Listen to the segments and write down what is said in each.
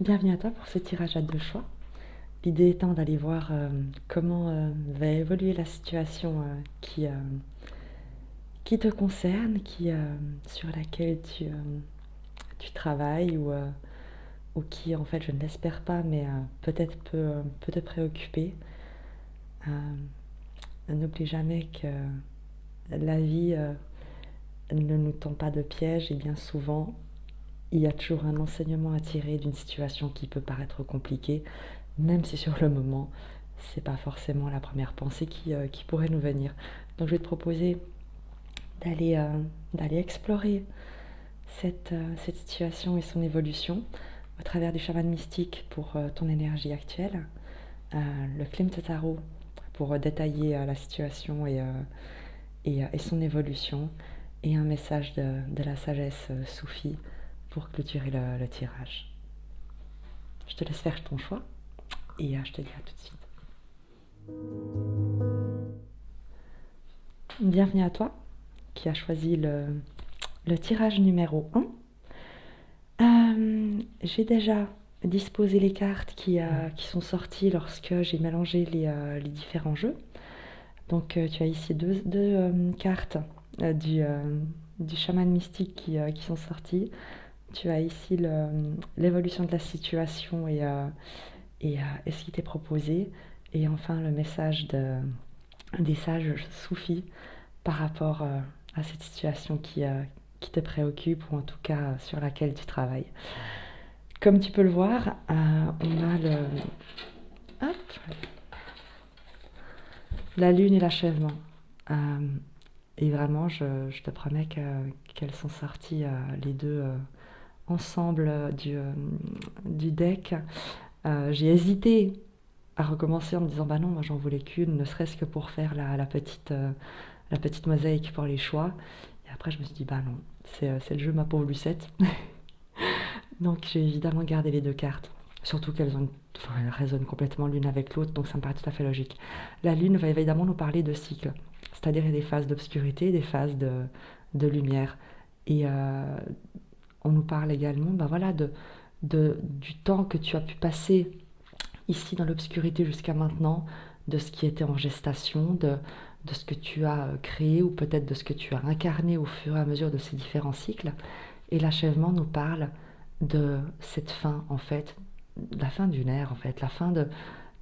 Bienvenue à toi pour ce tirage à deux choix. L'idée étant d'aller voir comment va évoluer la situation qui te concerne, sur laquelle tu travailles ou qui, en fait, je ne l'espère pas, mais peut-être peut te préoccuper. N'oublie jamais que la vie ne nous tend pas de piège et bien souvent, il y a toujours un enseignement à tirer d'une situation qui peut paraître compliquée, même si sur le moment, c'est pas forcément la première pensée qui pourrait nous venir. Donc je vais te proposer d'aller d'aller explorer cette situation et son évolution au travers du chaman mystique pour ton énergie actuelle, le Klimt Tarot pour détailler la situation et son évolution, et un message de la sagesse soufie pour clôturer le tirage. Je te laisse faire ton choix et je te dis à tout de suite. Bienvenue à toi qui a choisi le tirage numéro 1. J'ai déjà disposé les cartes qui sont sorties lorsque j'ai mélangé les différents jeux. Donc tu as ici deux cartes du chaman mystique qui sont sorties. Tu as ici l'évolution de la situation et ce qui t'est proposé. Et enfin le message des sages soufis par rapport à cette situation qui te préoccupe ou en tout cas sur laquelle tu travailles. Comme tu peux le voir, on a hop, la lune et l'achèvement. Et vraiment, je te promets qu'elles sont sorties les deux ensemble du deck. J'ai hésité à recommencer en me disant bah non, moi j'en voulais qu'une, ne serait-ce que pour faire la petite mosaïque pour les choix. Et après, je me suis dit bah non, c'est le jeu ma pauvre Lucette. Donc j'ai évidemment gardé les deux cartes. Surtout elles résonnent complètement l'une avec l'autre, donc ça me paraît tout à fait logique. La lune va évidemment nous parler de cycle, c'est-à-dire des phases d'obscurité, des phases de lumière. Et on nous parle également ben voilà, du temps que tu as pu passer ici dans l'obscurité jusqu'à maintenant, de ce qui était en gestation, de ce que tu as créé ou peut-être de ce que tu as incarné au fur et à mesure de ces différents cycles. Et l'achèvement nous parle de cette fin, en fait, la fin d'une ère, en fait, la fin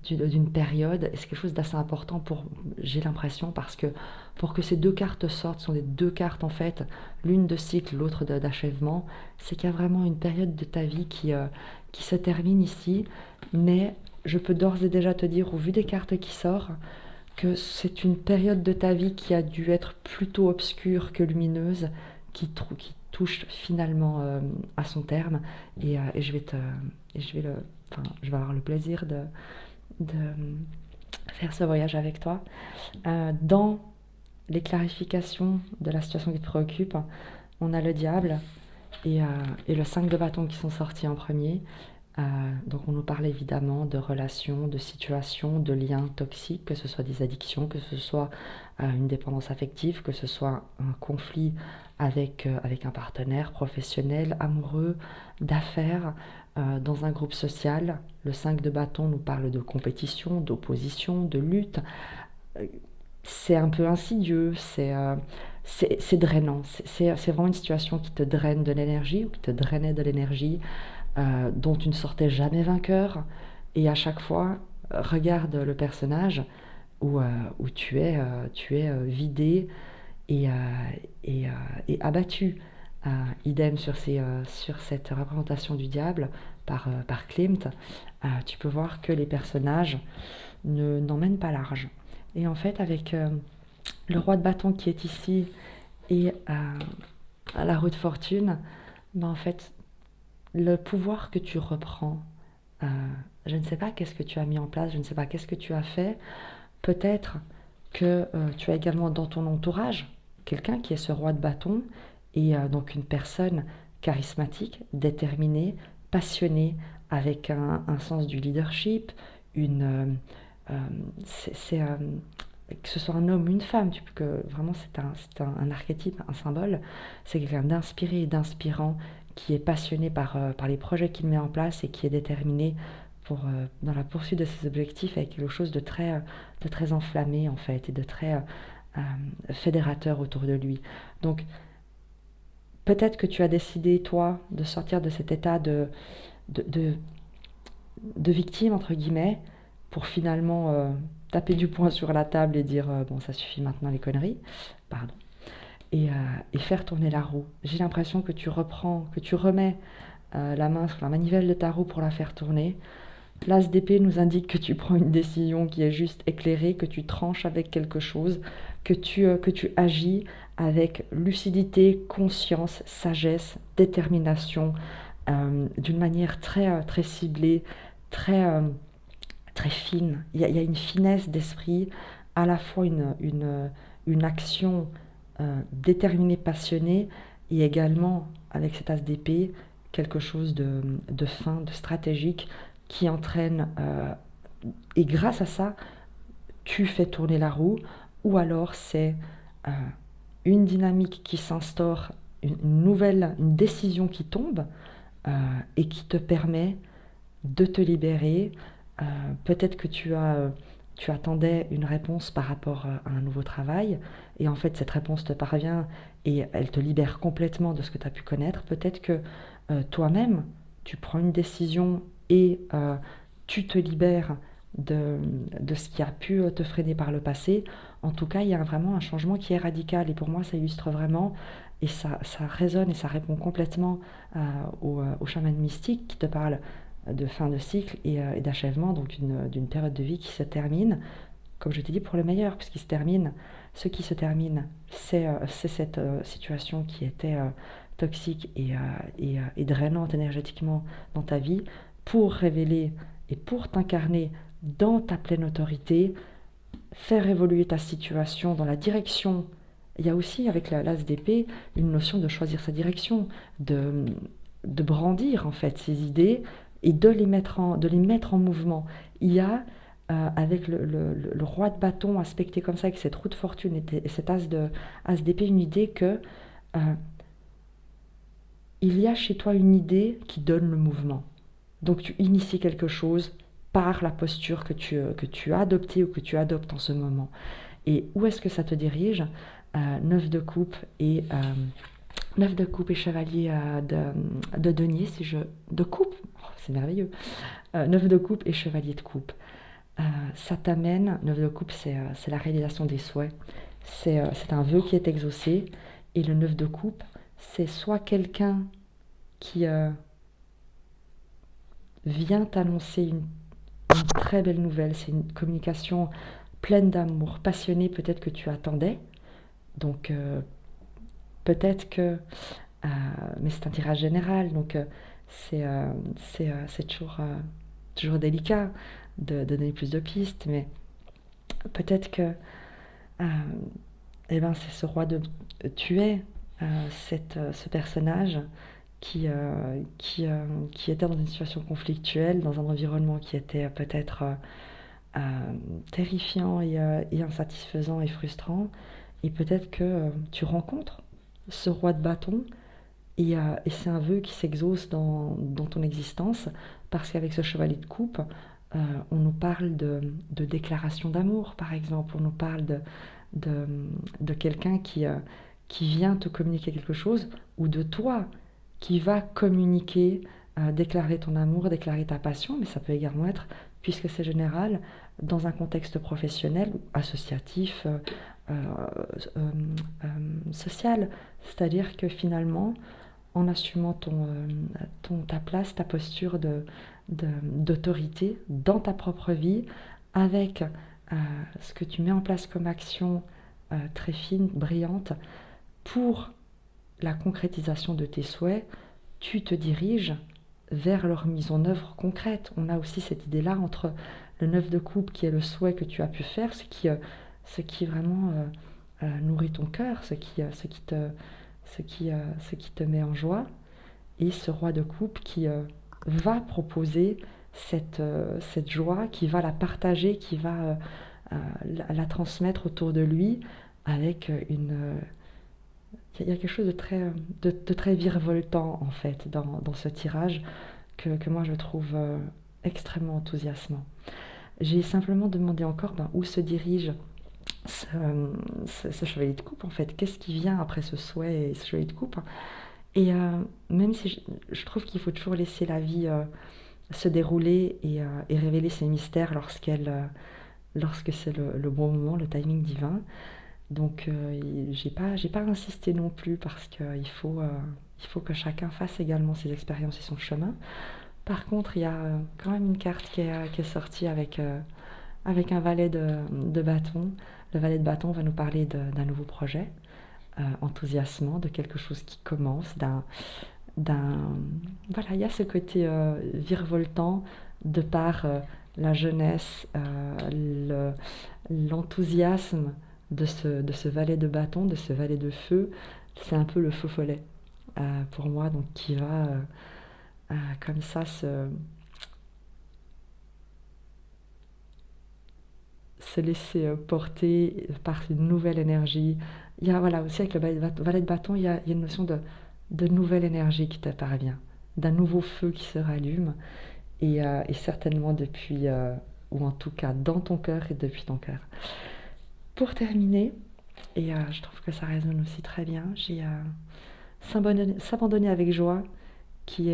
d'une période. Et c'est quelque chose d'assez important j'ai l'impression, parce que pour que ces deux cartes sortent, ce sont des deux cartes, en fait, l'une de cycle, l'autre d'achèvement. C'est qu'il y a vraiment une période de ta vie qui se termine ici, mais je peux d'ores et déjà te dire, au vu des cartes qui sortent, que c'est une période de ta vie qui a dû être plutôt obscure que lumineuse, qui touche finalement à son terme. Et je vais avoir le plaisir de faire ce voyage avec toi. Dans les clarifications de la situation qui te préoccupe, on a le diable et le 5 de bâton qui sont sortis en premier. Donc on nous parle évidemment de relations, de situations, de liens toxiques, que ce soit des addictions, que ce soit une dépendance affective, que ce soit un conflit avec un partenaire professionnel, amoureux, d'affaires, dans un groupe social. Le 5 de bâton nous parle de compétition, d'opposition, de lutte. C'est un peu insidieux, c'est drainant. C'est vraiment une situation qui te draine de l'énergie ou qui te drainait de l'énergie, dont tu ne sortais jamais vainqueur. Et à chaque fois, regarde le personnage où tu es vidé et, et abattu. Idem sur cette représentation du diable par Klimt. Tu peux voir que les personnages n'emmènent pas large. Et en fait, avec le roi de bâton qui est ici et la roue de fortune, ben en fait, le pouvoir que tu reprends, euh, je ne sais pas qu'est-ce que tu as mis en place, je ne sais pas qu'est-ce que tu as fait. Peut-être que tu as également dans ton entourage quelqu'un qui est ce roi de bâton, et donc une personne charismatique, déterminée, passionnée, avec un sens du leadership, une, c'est, que ce soit un homme ou une femme, que vraiment c'est un archétype, un symbole. C'est quelqu'un d'inspiré et d'inspirant qui est passionné par les projets qu'il met en place et qui est déterminé dans la poursuite de ses objectifs avec quelque chose de très enflammé en fait et de très fédérateur autour de lui. Donc peut-être que tu as décidé, toi, de sortir de cet état de, de, de victime, entre guillemets, pour finalement taper du poing sur la table et dire bon, ça suffit maintenant les conneries, pardon, et faire tourner la roue. J'ai l'impression que tu remets la main sur la manivelle de ta roue pour la faire tourner. L'as d'épée nous indique que tu prends une décision qui est juste éclairée, que tu tranches avec quelque chose, que tu agis avec lucidité, conscience, sagesse, détermination, d'une manière très ciblée, très, très fine. Il y a une finesse d'esprit, à la fois une action déterminée, passionnée, et également, avec cet as d'épée, quelque chose de fin, de stratégique, qui entraîne, et grâce à ça, tu fais tourner la roue, ou alors c'est euh, une dynamique qui s'instaure, une décision qui tombe euh, et qui te permet de te libérer. Peut-être que tu attendais une réponse par rapport à un nouveau travail, et en fait cette réponse te parvient et elle te libère complètement de ce que tu as pu connaître. Peut-être que toi-même, tu prends une décision et tu te libères de ce qui a pu te freiner par le passé. En tout cas, il y a vraiment un changement qui est radical, et pour moi, ça illustre vraiment, et ça résonne et ça répond complètement au chaman mystique qui te parle de fin de cycle et d'achèvement, donc d'une période de vie qui se termine, comme je t'ai dit, pour le meilleur, puisqu'il se termine. Ce qui se termine, c'est cette situation qui était toxique et drainante énergétiquement dans ta vie, pour révéler et pour t'incarner dans ta pleine autorité, faire évoluer ta situation dans la direction. Il y a aussi avec l'as d'épée une notion de choisir sa direction, de brandir en fait ses idées et de les mettre en mouvement. Il y a avec le roi de bâton aspecté comme ça, avec cette roue de fortune et cet as d'épée, une idée que euh, il y a chez toi une idée qui donne le mouvement. Donc tu inities quelque chose par la posture que tu as adoptée ou que tu adoptes en ce moment. Et où est-ce que ça te dirige? Neuf de coupe et neuf de coupe et chevalier de denier, de coupe, oh, c'est merveilleux. Neuf de coupe et chevalier de coupe. Ça t'amène, neuf de coupe, c'est la réalisation des souhaits. C'est un vœu qui est exaucé. Et le neuf de coupe, c'est soit quelqu'un qui vient t'annoncer une très belle nouvelle. C'est une communication pleine d'amour, passionnée, peut-être que tu attendais. Donc peut-être que... mais c'est un tirage général, donc c'est toujours délicat de donner plus de pistes, mais peut-être que euh, eh ben, c'est ce roi de... Tu es ce personnage qui était dans une situation conflictuelle, dans un environnement qui était peut-être terrifiant et insatisfaisant et frustrant. Et peut-être que tu rencontres ce roi de bâton et c'est un vœu qui s'exauce dans ton existence, parce qu'avec ce chevalier de coupe, on nous parle de déclaration d'amour, par exemple. On nous parle de, de quelqu'un qui vient te communiquer quelque chose, ou de toi qui va communiquer, déclarer ton amour, déclarer ta passion, mais ça peut également être, puisque c'est général, dans un contexte professionnel, associatif, euh, euh, euh, social. C'est-à-dire que finalement, en assumant ta place, ta posture d'autorité dans ta propre vie, avec ce que tu mets en place comme action très fine, brillante, pour la concrétisation de tes souhaits, tu te diriges vers leur mise en œuvre concrète. On a aussi cette idée-là entre le neuf de coupe qui est le souhait que tu as pu faire, ce qui vraiment nourrit ton cœur, ce qui te met en joie, et ce roi de coupe qui va proposer cette joie, qui va la partager, qui va la transmettre autour de lui avec il y a quelque chose de très virevoltant en fait dans ce tirage que moi je trouve extrêmement enthousiasmant. J'ai simplement demandé encore où se dirige ce, ce chevalier de coupe en fait. Qu'est-ce qui vient après ce souhait et ce chevalier de coupe? Et même si je trouve qu'il faut toujours laisser la vie se dérouler et révéler ses mystères lorsque c'est le bon moment, le timing divin. Donc j'ai pas insisté non plus parce il faut que chacun fasse également ses expériences et son chemin. Par contre, il y a quand même une carte qui est sortie avec un valet de bâton. Le valet de bâton va nous parler d'un nouveau projet enthousiasmant, de quelque chose qui commence, d'un voilà, il y a ce côté virevoltant de par la jeunesse, l'enthousiasme de ce valet de bâton, de ce valet de feu. C'est un peu le feu follet pour moi, donc qui va comme ça se laisser porter par une nouvelle énergie. Il y a voilà, aussi avec le valet de bâton, il y a une notion de nouvelle énergie qui te parvient, d'un nouveau feu qui se rallume, et certainement depuis, ou en tout cas dans ton cœur et depuis ton cœur. Pour terminer, et je trouve que ça résonne aussi très bien, j'ai s'abandonner avec joie qui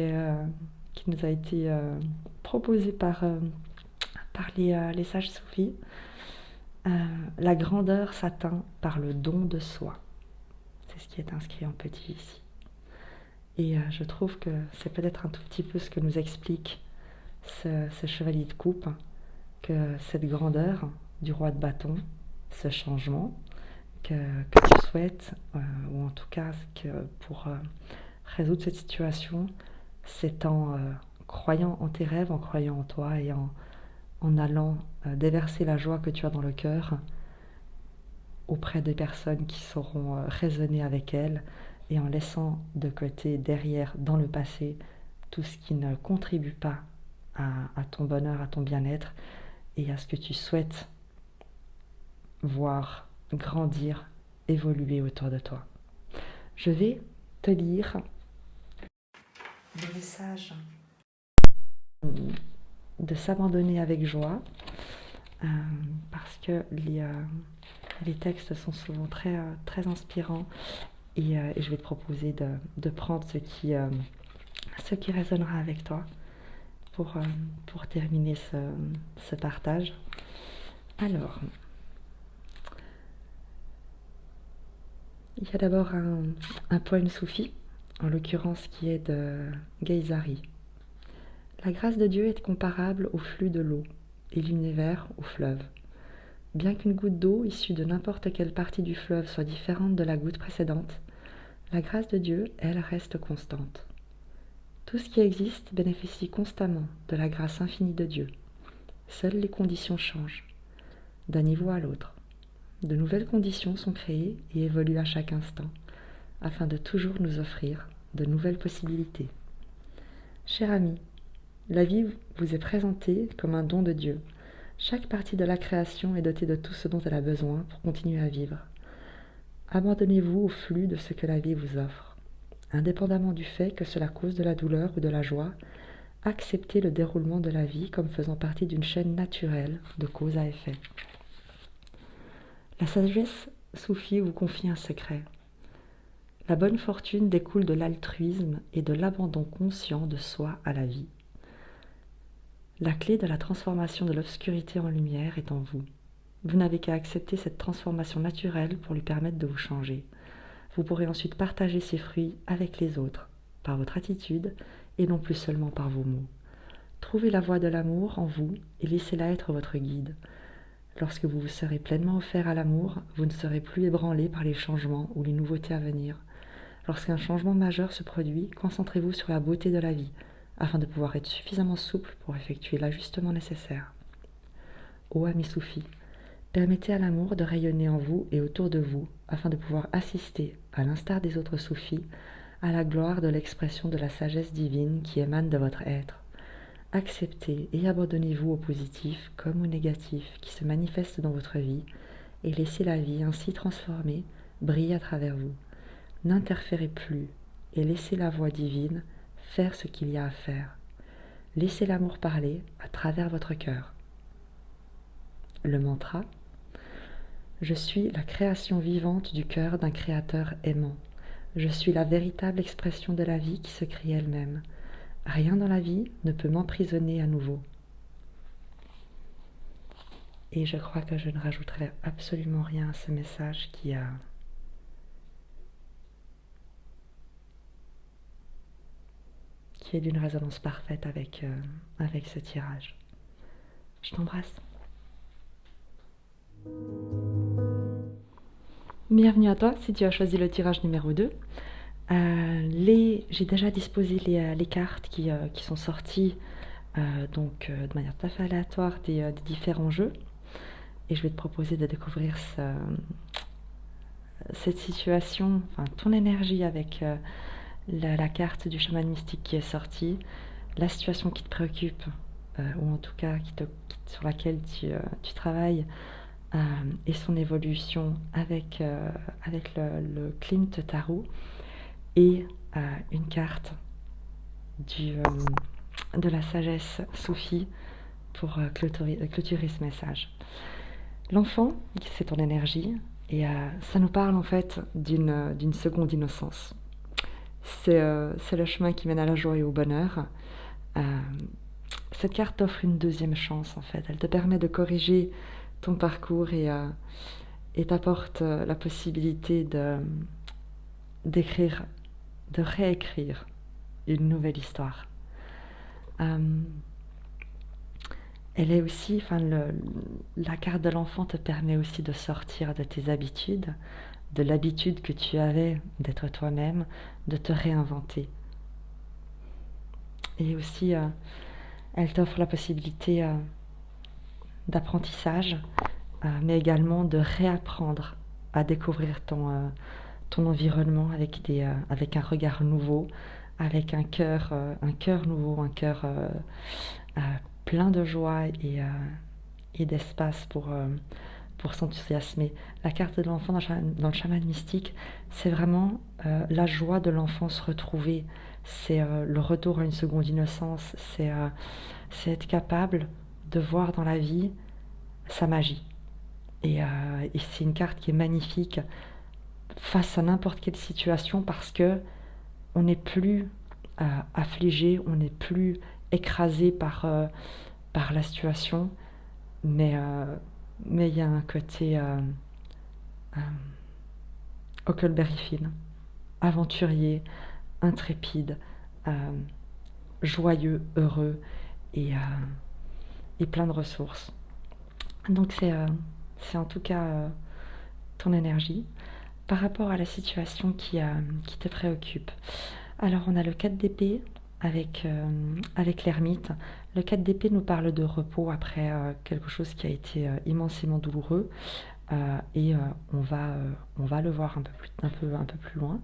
nous a été proposé par les sages soufis. La grandeur s'atteint par le don de soi. C'est ce qui est inscrit en petit ici. Et je trouve que c'est peut-être un tout petit peu ce que nous explique ce chevalier de coupe, que cette grandeur du roi de bâton, ce changement que tu souhaites, ou en tout cas que pour résoudre cette situation, c'est en croyant en tes rêves, en croyant en toi et en allant déverser la joie que tu as dans le cœur auprès des personnes qui sauront raisonner avec elles, et en laissant de côté, derrière, dans le passé, tout ce qui ne contribue pas à ton bonheur, à ton bien-être et à ce que tu souhaites voir grandir, évoluer autour de toi. Je vais te lire des messages de s'abandonner avec joie, parce que les textes sont souvent très inspirants, et je vais te proposer de prendre ce qui résonnera avec toi pour terminer ce partage. Alors, il y a d'abord un poème soufi, en l'occurrence qui est de Geizari. La grâce de Dieu est comparable au flux de l'eau et l'univers au fleuve. Bien qu'une goutte d'eau issue de n'importe quelle partie du fleuve soit différente de la goutte précédente, la grâce de Dieu, elle, reste constante. Tout ce qui existe bénéficie constamment de la grâce infinie de Dieu. Seules les conditions changent, d'un niveau à l'autre. De nouvelles conditions sont créées et évoluent à chaque instant, afin de toujours nous offrir de nouvelles possibilités. Cher ami, la vie vous est présentée comme un don de Dieu. Chaque partie de la création est dotée de tout ce dont elle a besoin pour continuer à vivre. Abandonnez-vous au flux de ce que la vie vous offre. Indépendamment du fait que cela cause de la douleur ou de la joie, acceptez le déroulement de la vie comme faisant partie d'une chaîne naturelle de cause à effet. La sagesse soufie vous confie un secret. La bonne fortune découle de l'altruisme et de l'abandon conscient de soi à la vie. La clé de la transformation de l'obscurité en lumière est en vous. Vous n'avez qu'à accepter cette transformation naturelle pour lui permettre de vous changer. Vous pourrez ensuite partager ses fruits avec les autres, par votre attitude et non plus seulement par vos mots. Trouvez la voie de l'amour en vous et laissez-la être votre guide. Lorsque vous vous serez pleinement offert à l'amour, vous ne serez plus ébranlé par les changements ou les nouveautés à venir. Lorsqu'un changement majeur se produit, concentrez-vous sur la beauté de la vie, afin de pouvoir être suffisamment souple pour effectuer l'ajustement nécessaire. Ô ami soufi, permettez à l'amour de rayonner en vous et autour de vous, afin de pouvoir assister, à l'instar des autres soufis, à la gloire de l'expression de la sagesse divine qui émane de votre être. Acceptez et abandonnez-vous au positif comme au négatif qui se manifeste dans votre vie, et laissez la vie ainsi transformée briller à travers vous. N'interférez plus et laissez la voix divine faire ce qu'il y a à faire. Laissez l'amour parler à travers votre cœur. Le mantra: je suis la création vivante du cœur d'un créateur aimant. Je suis la véritable expression de la vie qui se crée elle-même. Rien dans la vie ne peut m'emprisonner à nouveau. Et je crois que je ne rajouterai absolument rien à ce message qui est d'une résonance parfaite avec ce tirage. Je t'embrasse. Bienvenue à toi si tu as choisi le tirage numéro 2. J'ai déjà disposé les cartes qui sont sorties de manière tout à fait aléatoire des différents jeux. Et je vais te proposer de découvrir cette situation, enfin ton énergie avec la carte du chaman mystique qui est sortie, la situation qui te préoccupe, ou en tout cas sur laquelle tu travailles, et son évolution avec le Klimt Tarot, et une carte de la sagesse soufie pour clôturer ce message. L'enfant, c'est ton énergie, et ça nous parle en fait d'une seconde innocence. C'est le chemin qui mène à la joie et au bonheur. Cette carte t'offre une deuxième chance en fait. Elle te permet de corriger ton parcours et t'apporte la possibilité d'écrire, de réécrire une nouvelle histoire. Elle est aussi, la carte de l'enfant te permet aussi de sortir de tes habitudes, de l'habitude que tu avais d'être toi-même, de te réinventer. Et aussi, elle t'offre la possibilité d'apprentissage, mais également de réapprendre à découvrir ton environnement avec un regard nouveau, avec un cœur nouveau, un cœur plein de joie et d'espace pour s'enthousiasmer. La carte de l'enfant dans le chaman mystique, c'est vraiment la joie de l'enfance retrouvée. C'est le retour à une seconde innocence. C'est être capable de voir dans la vie sa magie. Et c'est une carte qui est magnifique face à n'importe quelle situation parce que on n'est plus affligé, on n'est plus écrasé par la situation, mais il y a un côté Huckleberry Finn, aventurier, intrépide, joyeux, heureux et plein de ressources. Donc c'est en tout cas ton énergie par rapport à la situation qui te préoccupe. Alors on a le 4 d'épée avec l'ermite. Le 4 d'épée nous parle de repos après quelque chose qui a été immensément douloureux, et on va le voir un peu plus loin.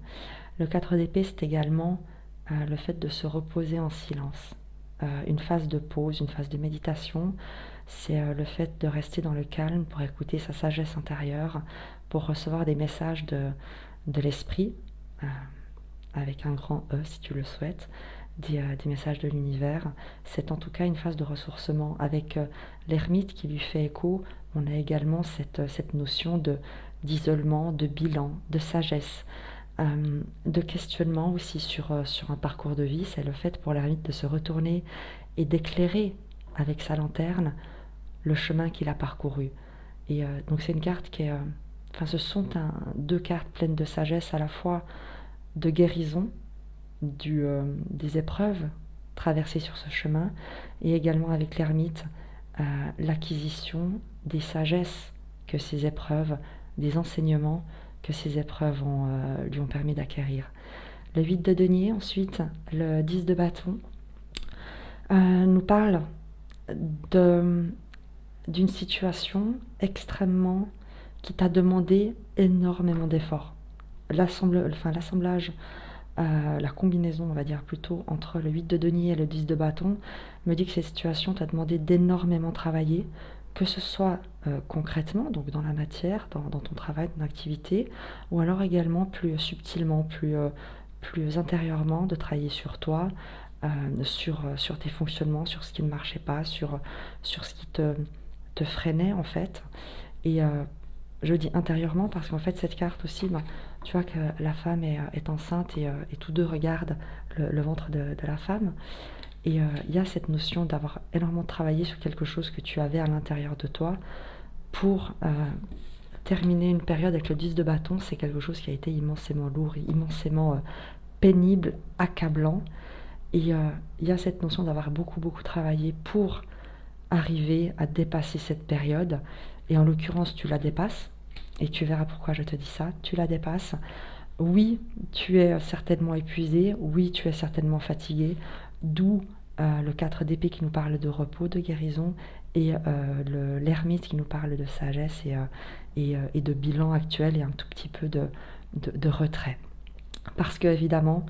Le 4 d'épée, c'est également le fait de se reposer en silence, une phase de pause, une phase de méditation. C'est le fait de rester dans le calme pour écouter sa sagesse intérieure, pour recevoir des messages de l'esprit, avec un grand E si tu le souhaites, des messages de l'univers. C'est en tout cas une phase de ressourcement. Avec l'ermite qui lui fait écho, on a également cette notion d'isolement, de bilan, de sagesse, de questionnement aussi sur un parcours de vie. C'est le fait pour l'ermite de se retourner et d'éclairer avec sa lanterne le chemin qu'il a parcouru. Et donc c'est une carte qui est... ce sont deux cartes pleines de sagesse, à la fois de guérison des épreuves traversées sur ce chemin, et également avec l'ermite, l'acquisition des sagesses que ces épreuves, des enseignements que ces épreuves lui ont permis d'acquérir. Le 8 de denier, ensuite, le 10 de bâton, nous parle d'une situation extrêmement qui t'a demandé énormément d'efforts. L'assemblage, la combinaison, on va dire plutôt, entre le 8 de denier et le 10 de bâton me dit que cette situation t'a demandé d'énormément travailler, que ce soit concrètement, donc dans la matière, dans ton travail, ton activité, ou alors également plus subtilement, plus intérieurement, de travailler sur toi, sur tes fonctionnements, sur ce qui ne marchait pas, sur ce qui te freinait en fait. Et je dis intérieurement parce qu'en fait cette carte aussi, ben, tu vois que la femme est enceinte et tous deux regardent le ventre de la femme. Et il y a cette notion d'avoir énormément travaillé sur quelque chose que tu avais à l'intérieur de toi pour terminer une période avec le 10 de bâton. C'est quelque chose qui a été immensément lourd, immensément pénible, accablant. Et il y a cette notion d'avoir beaucoup, beaucoup travaillé pour arriver à dépasser cette période. Et en l'occurrence, tu la dépasses. Et tu verras pourquoi je te dis ça. Tu la dépasses. Oui, tu es certainement épuisé. Oui, tu es certainement fatigué. D'où le 4 d'épée qui nous parle de repos, de guérison, et l'ermite qui nous parle de sagesse et de bilan actuel et un tout petit peu de retrait. Parce que évidemment,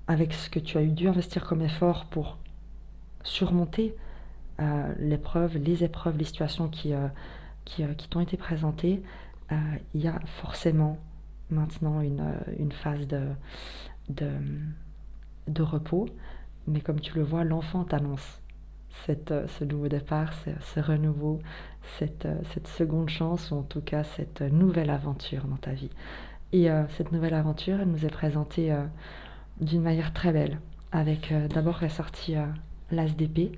avec ce que tu as dû investir comme effort pour surmonter les épreuves, les situations qui t'ont été présentées, il y a forcément maintenant une phase de, de repos. Mais comme tu le vois, l'enfant t'annonce ce nouveau départ, ce renouveau, cette seconde chance, ou en tout cas cette nouvelle aventure dans ta vie. Et cette nouvelle aventure, elle nous est présentée d'une manière très belle, avec d'abord est sorti l'As d'épée,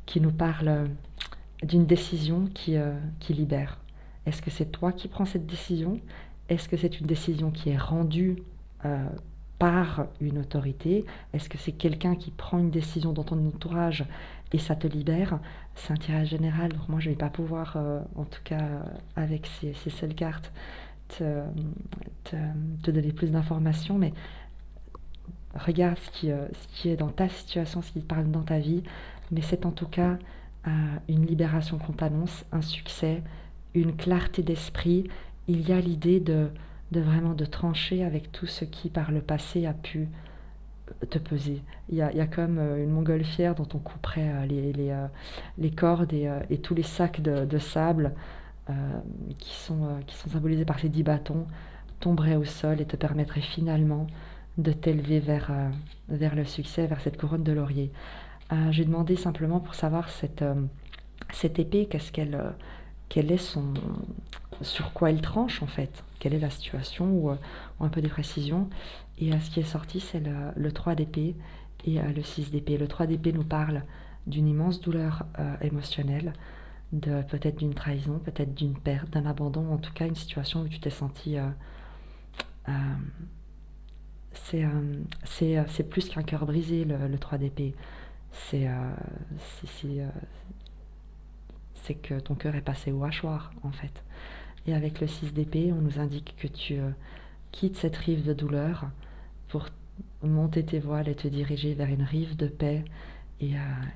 qui nous parle d'une décision qui libère. Est-ce que c'est toi qui prends cette décision? Est-ce que c'est une décision qui est rendue par une autorité? Est-ce que c'est quelqu'un qui prend une décision dans ton entourage et ça te libère? C'est un tirage général, donc moi je ne vais pas pouvoir, en tout cas avec ces seules cartes, te, te donner plus d'informations, mais regarde ce qui est dans ta situation, ce qui te parle dans ta vie, mais c'est en tout cas une libération qu'on t'annonce, un succès, une clarté d'esprit. Il y a l'idée de vraiment de trancher avec tout ce qui par le passé a pu te peser. Il y a comme une montgolfière dont on couperait les cordes et tous les sacs de sable euh, qui sont symbolisés par ces 10 bâtons tomberaient au sol et te permettraient finalement de t'élever vers le succès, vers cette couronne de laurier. J'ai demandé simplement pour savoir cette épée, quelle est sur quoi elle tranche en fait, quelle est la situation ou un peu des précisions. Et ce qui est sorti, c'est le 3 d'épée et le 6 d'épée. Le 3 d'épée nous parle d'une immense douleur émotionnelle, peut-être d'une trahison, peut-être d'une perte, d'un abandon, en tout cas une situation où tu t'es senti... Euh, c'est plus qu'un cœur brisé, le 3 d'épée. C'est c'est- c'est, euh, c'est que ton cœur est passé au hachoir, en fait. Et avec le 6 d'épée, on nous indique que tu quittes cette rive de douleur pour monter tes voiles et te diriger vers une rive de paix et,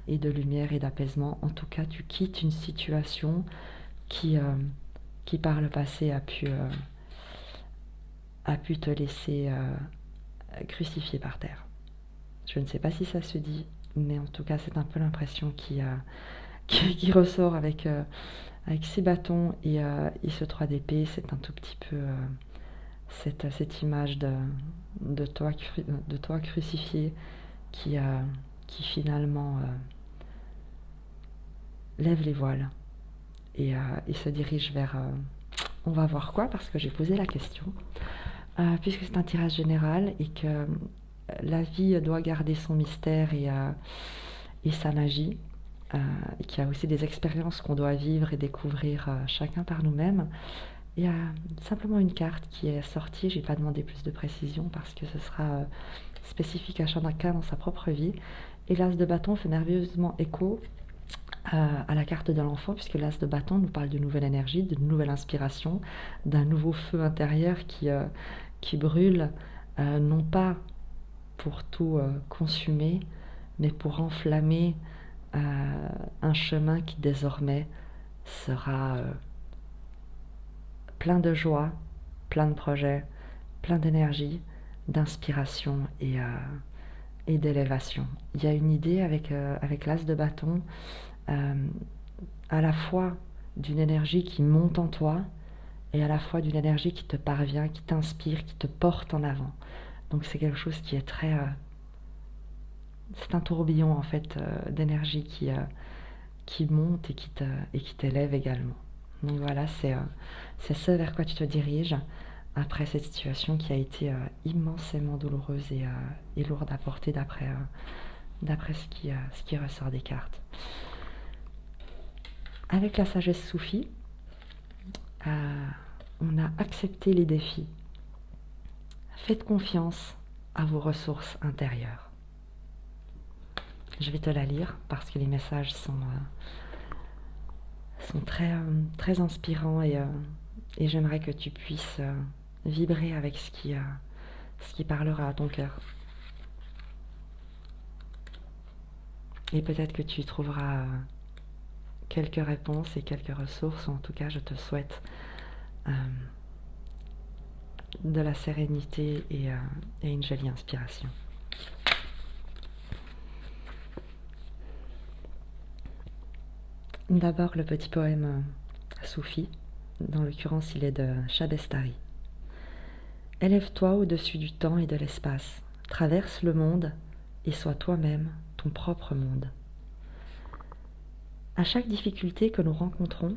et de lumière et d'apaisement. En tout cas, tu quittes une situation qui, euh, qui par le passé a pu te laisser crucifié par terre. Je ne sais pas si ça se dit, mais en tout cas, c'est un peu l'impression qui ressort avec ces bâtons et ce 3 d'épée. C'est un tout petit peu cette image de toi crucifié qui, qui finalement lève les voiles et se dirige vers... on va voir quoi, parce que j'ai posé la question. Puisque c'est un tirage général et que la vie doit garder son mystère et sa magie, et qu'il y a aussi des expériences qu'on doit vivre et découvrir chacun par nous-mêmes. Il y a simplement une carte qui est sortie, j'ai pas demandé plus de précision parce que ce sera spécifique à chacun dans sa propre vie. Et l'as de bâton fait merveilleusement écho à la carte de l'enfant, puisque l'as de bâton nous parle de nouvelle énergie, de nouvelle inspiration, d'un nouveau feu intérieur qui brûle, non pas pour tout consumer, mais pour enflammer un chemin qui désormais sera plein de joie, plein de projets, plein d'énergie, d'inspiration et d'élévation. Il y a une idée avec l'as de bâton, euh, à la fois d'une énergie qui monte en toi et à la fois d'une énergie qui te parvient, qui t'inspire, qui te porte en avant. Donc c'est quelque chose qui est très... c'est un tourbillon en fait d'énergie qui monte et qui t'élève également. Donc voilà, c'est ce vers quoi tu te diriges après cette situation qui a été immensément douloureuse et lourde à porter d'après ce qui ressort des cartes. Avec la sagesse soufie, on a accepté les défis. Faites confiance à vos ressources intérieures. Je vais te la lire parce que les messages sont très, très inspirants et j'aimerais que tu puisses vibrer avec ce qui parlera à ton cœur. Et peut-être que tu trouveras quelques réponses et quelques ressources. En tout cas, je te souhaite de la sérénité et une jolie inspiration. D'abord, le petit poème soufi. Dans l'occurrence, il est de Shabestari. Élève-toi au-dessus du temps et de l'espace. Traverse le monde et sois toi-même ton propre monde. À chaque difficulté que nous rencontrons,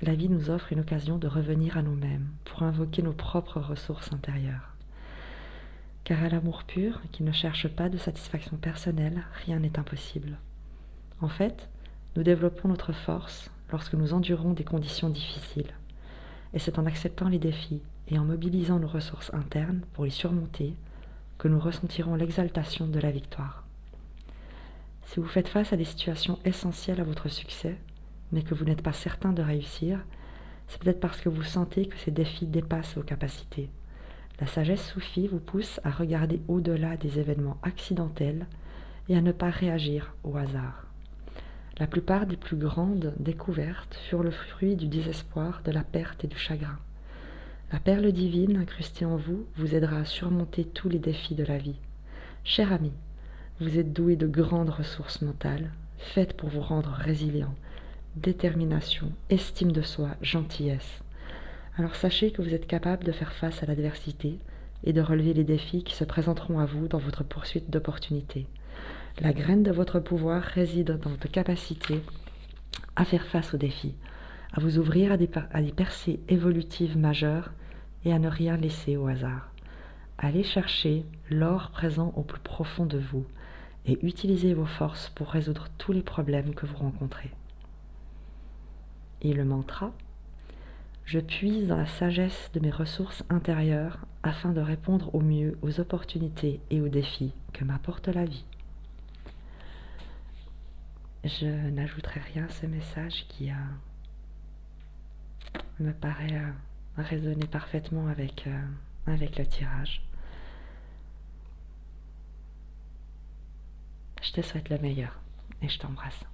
la vie nous offre une occasion de revenir à nous-mêmes pour invoquer nos propres ressources intérieures. Car à l'amour pur, qui ne cherche pas de satisfaction personnelle, rien n'est impossible. En fait, nous développons notre force lorsque nous endurons des conditions difficiles. Et c'est en acceptant les défis et en mobilisant nos ressources internes pour les surmonter que nous ressentirons l'exaltation de la victoire. Si vous faites face à des situations essentielles à votre succès, mais que vous n'êtes pas certain de réussir, c'est peut-être parce que vous sentez que ces défis dépassent vos capacités. La sagesse soufie vous pousse à regarder au-delà des événements accidentels et à ne pas réagir au hasard. La plupart des plus grandes découvertes furent le fruit du désespoir, de la perte et du chagrin. La perle divine incrustée en vous vous aidera à surmonter tous les défis de la vie. Cher ami, vous êtes doué de grandes ressources mentales, faites pour vous rendre résilient. Détermination, estime de soi, gentillesse. Alors sachez que vous êtes capable de faire face à l'adversité et de relever les défis qui se présenteront à vous dans votre poursuite d'opportunités. La graine de votre pouvoir réside dans votre capacité à faire face aux défis, à vous ouvrir à des percées évolutives majeures et à ne rien laisser au hasard. Allez chercher l'or présent au plus profond de vous et utilisez vos forces pour résoudre tous les problèmes que vous rencontrez. Et le mantra: je puise dans la sagesse de mes ressources intérieures afin de répondre au mieux aux opportunités et aux défis que m'apporte la vie. Je n'ajouterai rien à ce message qui me paraît résonner parfaitement avec le tirage. Je te souhaite le meilleur et je t'embrasse.